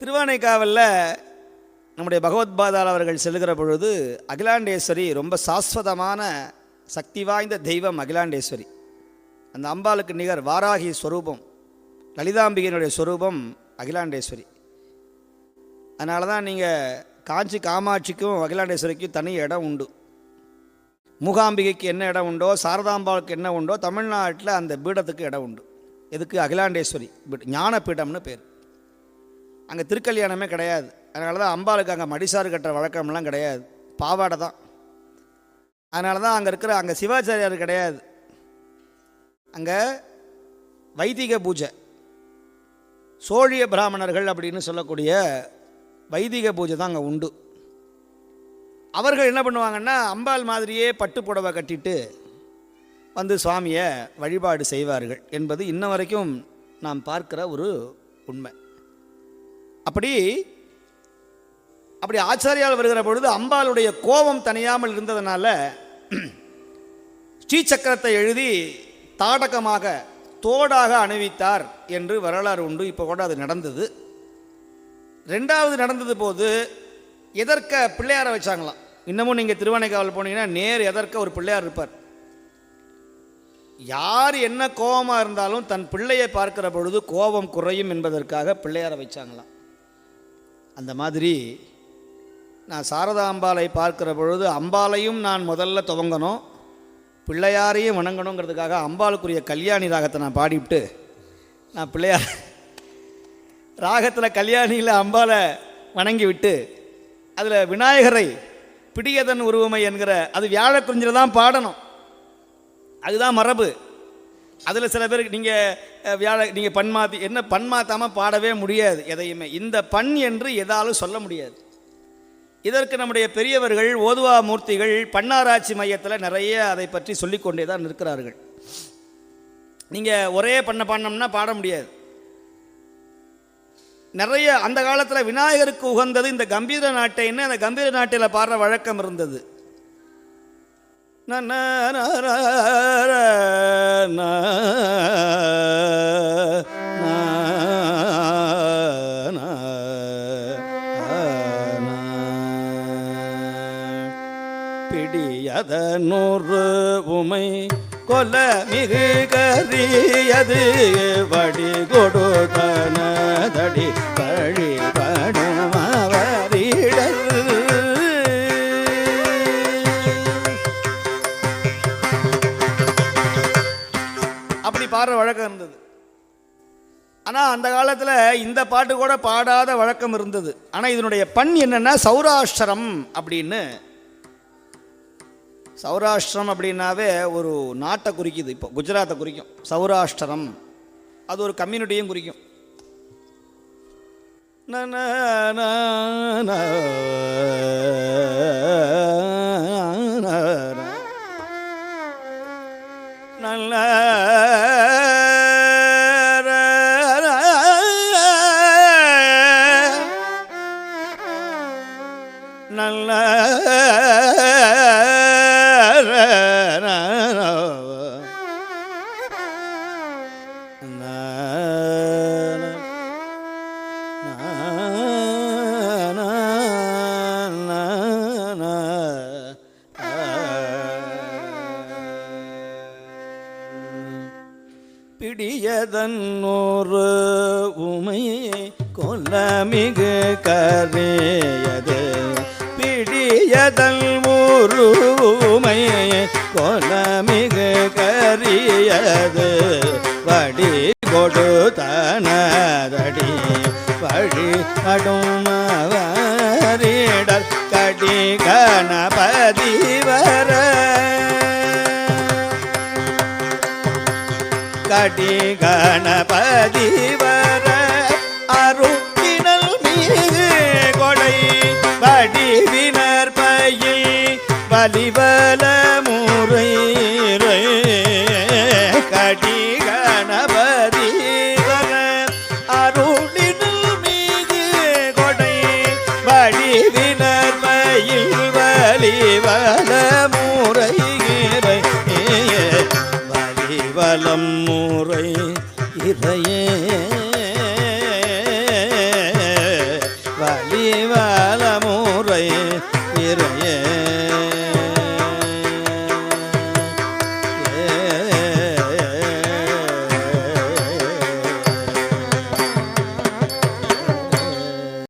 திருவானைக்காவலில் நம்முடைய பகவத்பாதால் அவர்கள் செல்கிற பொழுது அகிலாண்டேஸ்வரி ரொம்ப சாஸ்வதமான சக்தி வாய்ந்த தெய்வம் அகிலாண்டேஸ்வரி. அந்த அம்பாளுக்கு நிகர் வாராகி ஸ்வரூபம், லலிதாம்பிகையினுடைய ஸ்வரூபம் அகிலாண்டேஸ்வரி. அதனால தான் நீங்கள் காஞ்சி காமாட்சிக்கும் அகிலாண்டேஸ்வரிக்கும் தனி இடம் உண்டு. மூகாம்பிகைக்கு என்ன இடம் உண்டோ, சாரதாம்பாளுக்கு என்ன உண்டோ, தமிழ்நாட்டில் அந்த பீடத்துக்கு இடம் உண்டு. எதுக்கு? அகிலாண்டேஸ்வரி ஞான பீடம்னு பேர். அங்கே திருக்கல்யாணமே கிடையாது. அதனால தான் அம்பாளுக்கு அங்கே மடிசாறு கட்டுற வழக்கம்லாம் கிடையாது, பாவாடை தான். அதனால தான் அங்கே சிவாச்சாரியார் கிடையாது. அங்கே வைதிக பூஜை, சோழிய பிராமணர்கள் அப்படின்னு சொல்லக்கூடிய வைதிக பூஜை தான் அங்கே உண்டு. அவர்கள் என்ன பண்ணுவாங்கன்னா, அம்பாள் மாதிரியே பட்டு புடவை கட்டிட்டு வந்து சுவாமியை வழிபாடு செய்வார்கள் என்பது இன்ன வரைக்கும் நாம் பார்க்கிற ஒரு உண்மை. அப்படி ஆச்சாரியால் வருகிற பொழுது அம்பாளுடைய கோபம் தனியாமல் இருந்ததுனால ஸ்ரீசக்கரத்தை எழுதி தாடகமாக தோடாக அணிவித்தார் என்று வரலாறு உண்டு. இப்போ கூட அது நடந்தது. ரெண்டாவது நடந்தது போது எதற்க பிள்ளையாரை வச்சாங்களாம். இன்னமும் நீங்கள் திருவானைக்காவல் போனீங்கன்னா நேர் எதற்க ஒரு பிள்ளையார் இருப்பார். யார் என்ன கோபமாக இருந்தாலும் தன் பிள்ளையை பார்க்கிற பொழுது கோபம் குறையும் என்பதற்காக பிள்ளையாரை வச்சாங்களாம். அந்த மாதிரி நான் சாரதா அம்பாளை பார்க்கிற பொழுது அம்பாளையும் நான் முதல்ல துவங்கணும், பிள்ளையாரையும் வணங்கணுங்கிறதுக்காக அம்பாளுக்குரிய கல்யாணி ராகத்தை நான் பாடிவிட்டு நான் பிள்ளையார் ராகத்தில் கல்யாணியில் அம்பாளை வணங்கி விட்டு அதில் விநாயகரை பிடியதன் உருவமை என்கிற அது வியாழக்குறிஞ்சில் தான் பாடணும். அதுதான் மரபு. அதில் சில பேருக்கு நீங்கள் பண்மாத்தி என்ன பண்மாத்தாமல் பாடவே முடியாது எதையுமே. இந்த பண் என்று எதாலும் சொல்ல முடியாது. இதற்கு நம்முடைய பெரியவர்கள் ஓதுவா மூர்த்திகள் பன்னாராய்ச்சி மையத்தில் நிறைய அதை பற்றி சொல்லிக்கொண்டே தான் இருக்கிறார்கள். நீங்கள் ஒரே பாடினோம்னா பாட முடியாது. நிறைய அந்த காலத்தில் விநாயகருக்கு உகந்தது இந்த கம்பீர நாட்டைன்னு அந்த கம்பீர நாட்டில் பாடுற வழக்கம் இருந்தது. பிடியதனூறு உமை கொல மிகு கரியது வடி கொடுத்தனதடி பழி படுமவரிடர். அப்படி பாடுற வழக்கம் இருந்தது. ஆனால் அந்த காலத்தில் இந்த பாட்டு கூட பாடாத வழக்கம் இருந்தது. ஆனால் இதனுடைய பண் என்னன்னா சௌராஷ்டிரம் அப்படின்னு. சௌராஷ்டிரம் அப்படின்னாவே ஒரு நாட்டை குறிக்குது. இப்போ குஜராத்தை குறிக்கும் சௌராஷ்டிரம். அது ஒரு கம்யூனிட்டியும் குறிக்கும். நல்ல நல்ல பிடியதன்னூறு உமை கொல்லமிகு கரையது. பிடியதல் ஊரு உமை கொல்லமிகு கரியது வடி கொடுத்தனதடி வழி அடுமவரிடர் கடி கணபதி வர கடி கணபதி வர அருக்கினல் மீது கொடை வடிவினர் பயில் வலிவல முறை கடி கணபதி வர அருளினல் மீது கொடை வடிவினர் பயில் வலிவல முறை வலிவலம் முறை இறையே இறையே